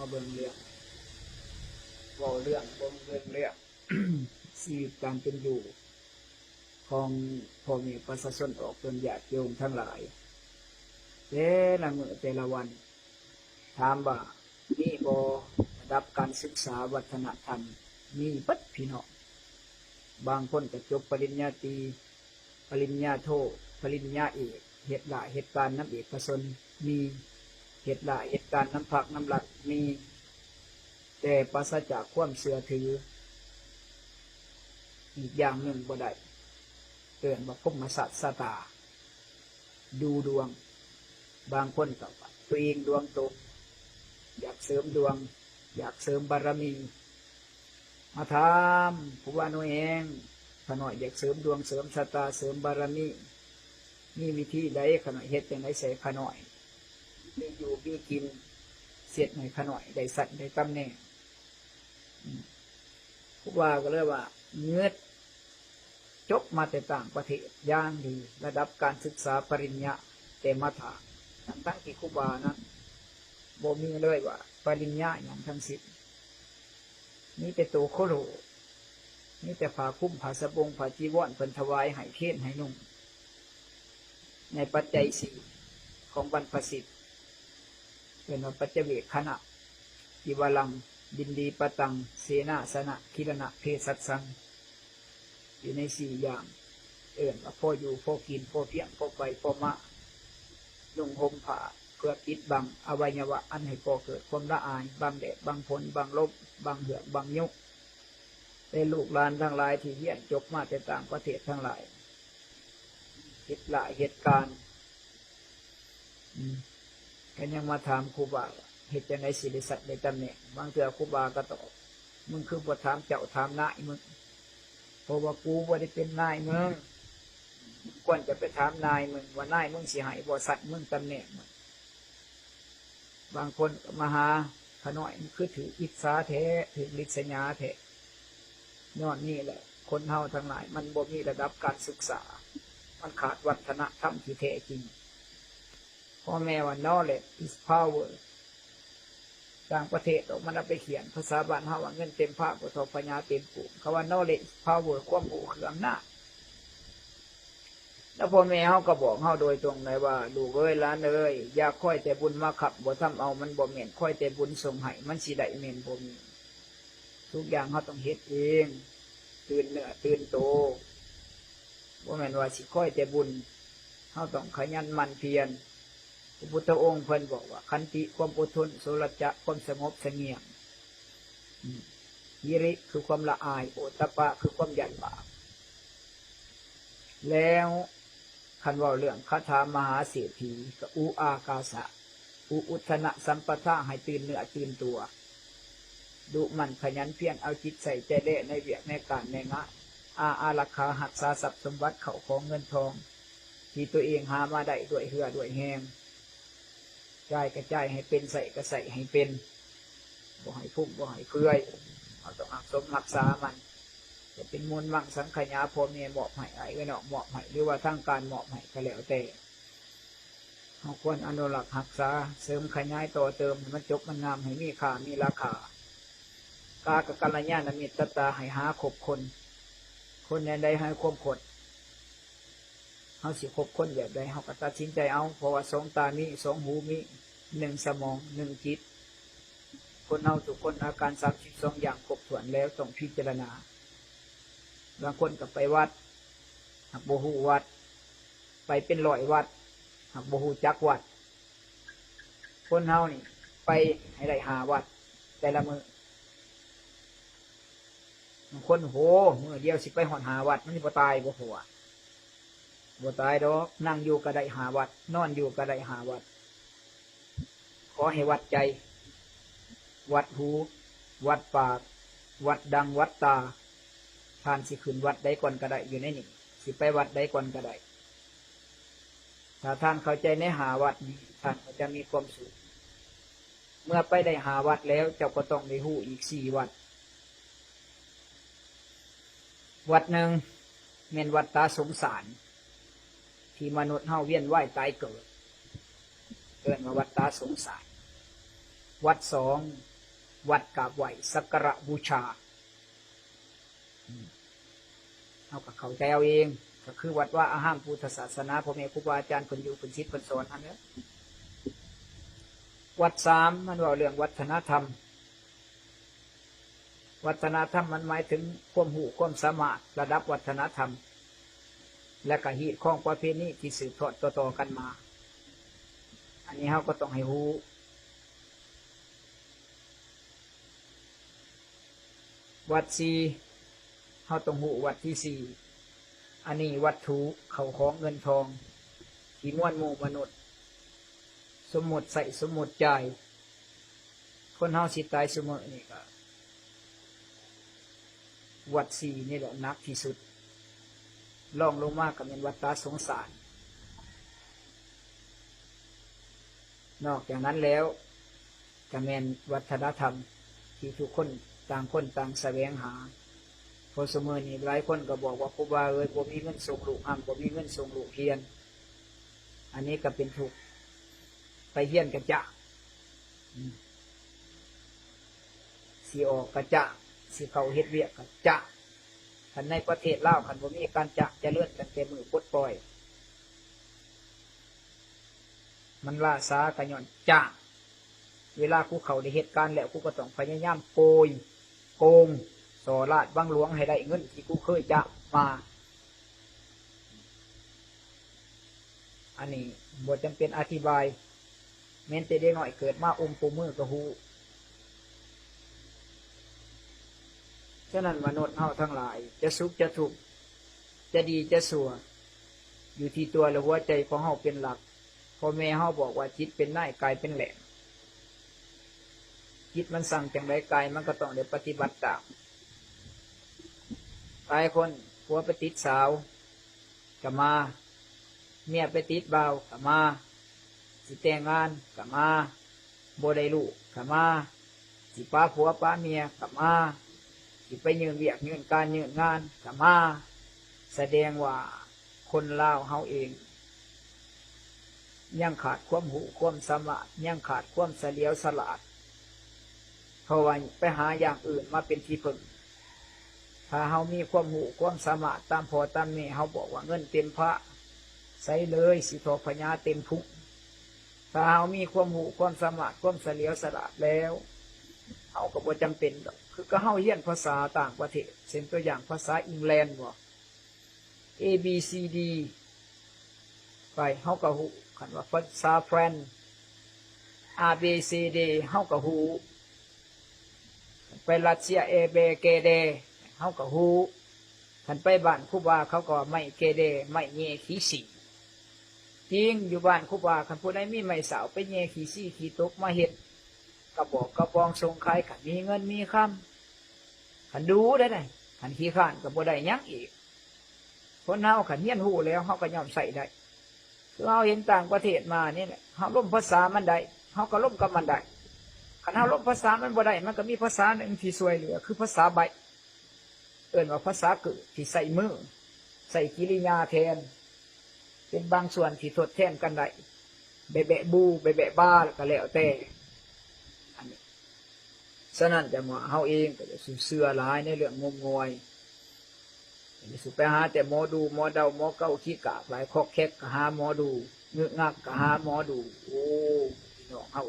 มาเบิ่งเรื่องเว้าเรื่องเบิ่งเรื่อง ชีวิตการเป็นอยู่ของพ่อแม่ประชาชนออกเป็นญาติโยมทั้งหลายแต่ละมื้อแต่ละวันถามว่ามีบ่ระดับการศึกษาวัฒนธรรมมีเบิดพี่น้องบางคนก็จบปริญญาตรีปริญญาโทปริญญาเอกเฮ็ดหลายเหตุการณ์น้ำเอกชนมีเหตุหลายเหตุการณ์น้ำผักน้ำรัฐมีแต่ปราศจากความเชื่อถืออีกอย่างหนึ่งบ่ได้เตือนว่าพมศาสตราดูดวงบางคนก็ว่าตัวเองดวงตกอยากเสริมดวงอยากเสริมบารมีมาถามผู้ว่าหนูเองขน่อยอยากเสริมดวงเสริมชะตาเสริมบารมีมีวิธีใดขน่อยเฮ็ดจังได๋ใส่ขน่อยมีอยู่มีกินเสียดให้ขน่อยได้สัตว์ได้ตำแหน่งผู้ว่าก็เลยว่าเงือดจบมาแต่ต่างประเทศย่างดีระดับการศึกษาปริญญาแต่มาถามตั้งที่ครูบานั้นบ่มีเลยว่าปริญญาอย่างทั้งสิ้นนี่แต่ตัวโคโลนี่แต่ผ้าคุ้มผ้าสบงผ้าจีวรเพิ่นถวายให้เทศให้นุ่งในปัจจัยสี่ของบรรพสิทธิ์เป็นว่าปัจเจเวคขณะอิวลังดินดีปตังเสนาสนะคิรณะเพศัสสังอยู่ในสี่อย่างว่าพ่ออยู่พ่อกินพ่อเพียงพ่อไปพ่อมานุ่งห่มผ้าเพื่อปิดบังอวัยวะอันให้ก่อเกิดความละอายบังแดดบังฝนบังลมบังเหือกบังยุกเป็นลูกหลานทั้งหลายที่เรียนจบมาแต่ต่างประเทศทั้งหลายเหตุหลายเหตุการณ์ก็ยังมาถามครูบาเหตุจังได๋สิได้สัตว์ได้ตำแหน่งบางเทื่อครูบาก็ตอบมึงคือบ่ถามเจ้าถามนายมึงเพราะว่ากูบ่ได้เป็นนายมึงควรจะไปถามนายมึงว่านายมึงสิให้บ่สัตว์มึงตำแหน่งมึงบางคนมาหาขน้อยคือถืออิจฉาแท้ถือลิษยาแท้ย้อนนี่แหละคนเฮาทั้งหลายมันบ่มีระดับการศึกษามันขาดวัฒนธรรมที่แท้จริงพ่อแม่ว่า knowledge is power ต่างประเทศออกมันเอาไปเขียนภาษาบ้านเฮาว่าเงินเต็มผ้าบ่เท่าปัญญาเต็มปุ่มเขาว่า knowledge is power ความรู้คืออำนาจแล้วพ่อแม่เฮาก็บอกเฮาโดยตรงเลยว่าลูกเอ้ยหลานเอ้ยอย่าค่อยแต่บุญมาขับบ่ทำเอามันบ่แม่นค่อยแต่บุญส่งให้มันสิได้แม่นบ่มีทุกอย่างเฮาต้องเฮ็ดเองตื่นเนื้อตื่นโตบ่แม่นว่าสิค่อยแต่บุญเฮาต้องขยันหมั่นเพียรพระพุทธองค์เพิ่นบอกว่าขันติความอดทนโสรจะความสงบเสงี่ยมยิริคือความละอายโอตตปะคือความหยั่นบาปแล้วคันว่าเรื่องคาถามหาเศรษฐีกับอุอากาสะอุทนะสัมปทาให้ตื่นเนื้อตื่นตัวดุมันขยันเพียรเอาจิตใส่ใจเละในเวียกในการในงานอาราคาหักษาทรัพย์สมบัติเข้าของเงินทองที่ตัวเองหามาได้ด้วยเหือด้วยแหงจ่ายก็จ่ายให้เป็นใส่ก็ใส่ให้เป็นบ่ให้พุ่งบ่ให้เพื่อยเราต้องหักสมรักษามันจะเป็นมูลมั่งสังขยาพ่อแม่เหมาะให้ไอ้ก็เนาะเหมาะให้หรือว่าทางการเหมาะให้ก็แล้วแต่เราควรอนุรักษ์รักษาเสริมขยายต่อเติมมันจบมันงามให้มีค่ามีราคากากัลยาณมิตรตาให้หาคบคนใดให้ความขดเขาสิคบคนแบบใดเขาก็ตัดสินใจเอาเพราะว่าสองตามีสองหูมีหนึ่งสมองหนึ่งจิตคนเอาทุกคนอาการ32อย่างครบถ้วนแล้วต้องพิจารณาบางคนก็ไปวัดหักโบหูวัดไปเป็น100 วัดหักโบหูจักวัดคนเฮานี่ไปให้ได้5 วัดแต่ละมือบางคนโหมือเดียวสิไปหอน5 วัดมันบ่ตายบ่หัวบ่ตายดอกนั่งอยู่ก็ได้5 วัดนอนอยู่ก็ได้5 วัดขอให้วัดใจวัดหูวัดปากวัดดังวัดตาท่านสิขึ้นวัดใดก่อนก็ได้อยู่ในนี่สิไปวัดใดก่อนก็ได้ถ้าท่านเข้าใจใน5 วัดนี้ท่านจะมีความสุขเมื่อไปได้5 วัดแล้วเจ้าก็ต้องได้หู้อีก4 วัดวัดหนึ่งเม่นวัดตาสงสารที่มนุษย์เฮาเวียนว่ายตายเกิดเกิดมาวัดตาสงสารวัด2 วัดกราบไหว้สักการะบูชาเอากับเขาใจเอาเองก็คือวัดว่าอาหารพุทธศาสนาพ่อแม่ครูบาอาจารย์คนอยู่คนชิดคนสอนอันนี้วัดสามมันว่าเรื่องวัฒนธรรมวัฒนธรรมมันหมายถึงความหูความสามารถระดับวัฒนธรรมและก็ฮีตของประเพณีที่สืบทอดต่อๆกันมาอันนี้เราก็ต้องให้รู้วัดสี่เราต้องหูวัดที่สี่อันนี้วัตถุเขาของเงินทองที่ม้วนหมู่มนุษย์สมมุติใส่สมมุติใจคนเฮาสิตายเสมอนี่ก็วัดสี่นี่แหละนักที่สุดล่องลงมากกับเป็นวัฏฏะสงสารนอกจากนั้นแล้วก็เป็นวัฒนธรรมที่ทุกคนต่างแสวงหาพอเสมอนี่หลายคนก็บอกว่าครูบาบ่มีเงินส่งลูกห้ามบ่มีเงินส่งลูกเรียนอันนี้ก็เป็นถูกไปเฮียนกันจะสีออกกระจะสีเขาเฮ็ดเวียกกระจะคันในประเทศลาวคันบ่มีการจะเลื่อนกันเต็มมือปลดปล่อยมันล่าช้ากระย่อนจะเวลากูเขาได้เหตุการณ์แล้วกูก็ต้องพยายามโกงสอราดบังหลวงให้ได้เงินที่กูเคยจะมาอันนี้บทจำเป็นอธิบายเม้นแต่เด็กหน่อยเกิดมาองค์ปูมือกระหูฉะนั้นมนุษย์เฮาทั้งหลายจะสุขจะทุกข์จะดีจะชั่วอยู่ที่ตัวและหัวใจของเฮาเป็นหลักพ่อแม่เฮาบอกว่าจิตเป็นนายกายเป็นแหลมจิตมันสั่งจังไรกายมันก็ต้องได้ปฏิบัติตามหลายคนผัวไปติดสาวก็มาเมียไปติดบ่าวก็มาสิแต่งงานก็มาบ่ได้ลูกก็มาสิป้าผัวป้าเมียก็มาสิไปยืนเวียกยืนการยืนงานก็มาแสดงว่าคนลาวเฮาเองยังขาดความหูความสามารถยังขาดความเฉลียวฉลาดเพราะว่าไปหาอย่างอื่นมาเป็นที่พึ่งถ้าเฮามีความหูความสามารถตามพ่อตามแม่เฮาบอกว่าเงินเต็มพระใส่เลยสิทอพญาเต็มพุงถ้าเฮามีความหูความสามารถความเฉลียวฉลาดแล้วเฮาก็บ่จำเป็นดอกคือก็เฮาเรียนภาษาต่างประเทศเช่นตัวอย่างภาษาอังกฤษบ่ A B C D ไปเฮาก็ฮู้คันว่าภาษาฝรั่ง A B C D เฮาก็ฮู้ไปรัสเซีย A B K D เฮาก็ฮู้คันไปบ้านครูบาเขาก็ไม่เกเดไม่เงขี้สิจริงอยู่บ้านครูบาคันผู้ใดมีไม้สาวไปเงขี้ซี่ขี้ตกมาเฮ็ดกระบอกกระบองทรงขายขันมีเงินมีคำขันดูได้ไงขันขี้ข้านกับบ่ได้ยักอีกคนเฮาขันเฮียนหูแล้วเฮาก็ยอมใส่ได้คือเฮาเห็นต่างประเทศมานี่แหละเฮาล้มภาษามันได้เฮาก็ล้มกับมันได้ขันเฮาล้มภาษามันบ่ได้มันก็มีภาษาหนึ่งที่ช่วยเหลือคือภาษาใบเอิ่นว่าภาษาเกิดที่ใส่มือใส่กิริยาแทนเป็นบางส่วนที่ทดแทนกันได้เบะเบะบูเบะเบะบ้าก็แล้วแต่ฉะนั้นจะมาเฮาเองก็จะเสื่อหลายในเรื่องงมงวยจะสุไปหาแต่หมอดูหมอเดาหมอเก้าขี้กาหลายคอกแคกก็หาหมอดูเงือกงักก็หาหมอดูโอ้น้องเฮา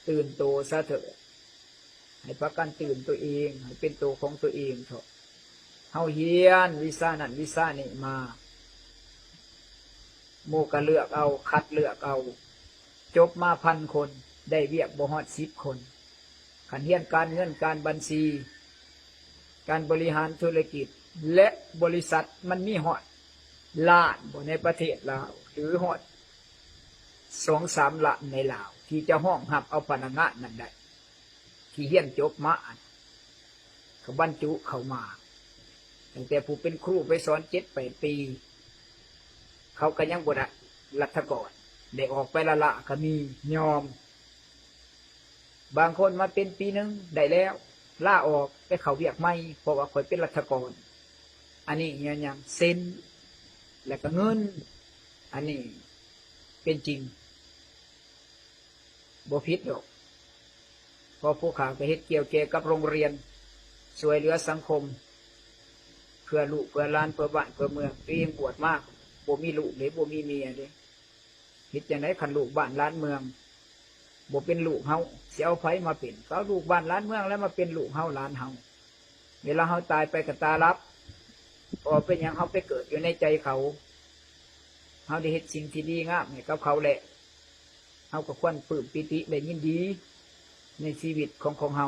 ตื่นโตซะเถอะให้ประกันตื่นตัวเองให้เป็นตัวของตัวเองเถอะเฮาเฮียนวิชานั่นวิชานี่มาโมก็เลือกเอาคัดเลือกเอาจบมา1,000 คนได้เวียกบ่ฮอด10 คนขันเฮียนการเงินการบัญชีการบริหารธุรกิจและบริษัทมันมีฮอดล้านบ่ในประเทศลาวหรือฮอด2-3 ล้านในลาวที่จะห้องรับเอาพนักงานนั่นได้ที่เฮียนจบมาเขาบรรจุเข้ามาตั้งแต่ผู้เป็นครูไปสอน7-8 ปีเขาก็ยังบ่ได้รัฐกรได้ออกไปละก็มียอมบางคนมาเป็นปีนึงได้แล้วล่าออกไปเขาเวียกไม่เพราะว่าคอยเป็นรัฐกรอันนี้อย่างเซ็นและก็เงินอันนี้เป็นจริงบ่ผิดหรอก พอผู้ขาก็เฮ็ดเกี่ยวเกกับโรงเรียนช่วยเหลือสังคมเพื่อลูกเพื่อหลานเพื่อบ้านเพื่อเมืองตัวเองบวชมากบ่มีลูกหรือบ่มีเมียเด้เฮ็ดจังได๋คันลูกบ้านหลานเมืองบ่เป็นลูกเฮาสิเอาไผมาเป็นก็เอาลูกบ้านหลานเมืองแล้วมาเป็นลูกเฮาหลานเฮาเวลาเฮาตายไปก็ตารับพอเป็นหยังเฮาไปเกิดอยู่ในใจเขาเฮาได้เฮ็ดสิ่งที่ดีงามให้กับเขาแหละเฮาก็ควรปลื้มปิติและยินดีในชีวิตของเฮา